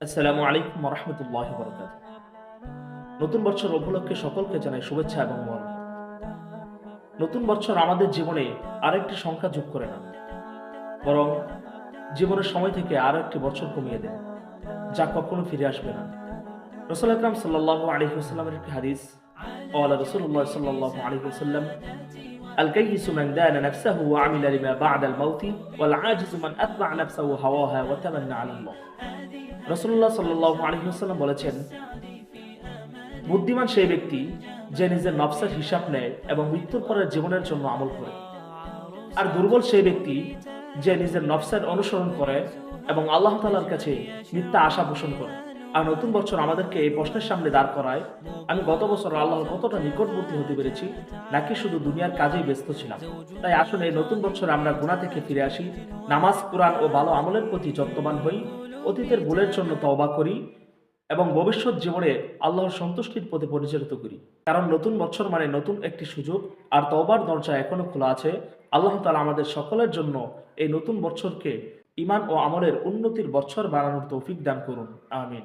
আসসালামু আলাইকুম ওয়া রাহমাতুল্লাহি ওয়া বারাকাতুহু। নতুন বছর উপলক্ষে সকলকে জানাই শুভেচ্ছা এবং মহব্বত। নতুন বছর আমাদের জীবনে আরেকটি সংখ্যা যোগ করে না, বরং জীবনের সময় থেকে আরো একটি বছর কমিয়ে দেয়, যা কখনো ফিরে আসবে না। রাসূল আকরাম সাল্লাল্লাহু আলাইহি ওয়াসাল্লামের একটি হাদিস, ক্বালা রাসূলুল্লাহ সাল্লাল্লাহু আলাইহি ওয়াসাল্লাম, আল কাইয়িসু মান দানা নাফসাহু ওয়া আমিলা লিমা বা'দাল মাউতি ওয়াল আজিজু মান আতবা'a নাফসাহু হাওয়াহা ওয়া তামান্না 'আলা আল্লাহ। রাসূলুল্লাহ সাল্লাল্লাহু আলাইহি ওয়াসাল্লাম বলেছেন, বুদ্ধিমান সেই ব্যক্তি যে নিজের নফসের হিসাব নেয় এবং মৃত্যুর পরের জীবনের জন্য আমল করে। আর দুর্বল সেই ব্যক্তি যে নিজের নফসের অনুসরণ করে এবং আল্লাহ তাআলার কাছে মিথ্যা আশা পোষণ করে। আর নতুন বছর আমাদেরকে এই প্রশ্নের সামনে দাঁড় করায়, আমি গত বছর আল্লাহর কতটা নিকটবর্তী হতে পেরেছি, নাকি শুধু দুনিয়ার কাজেই ব্যস্ত ছিলাম। তাই আসলে এই নতুন বছর আমরা গুনাহ থেকে ফিরে আসি, নামাজ, কুরআন ও ভালো আমলের প্রতি যত্নবান হই, অতীতের ভুলের জন্য তওবা করি এবং ভবিষ্যৎ জীবনে আল্লাহর সন্তুষ্টির পথে পরিচালিত করি। কারণ নতুন বছর মানে নতুন একটি সুযোগ, আর তওবার দরজা এখনো খোলা আছে। আল্লাহ তাআলা আমাদের সকলের জন্য এই নতুন বছরকে ঈমান ও আমলের উন্নতির বছর বানানোর তৌফিক দান করুন। আমিন।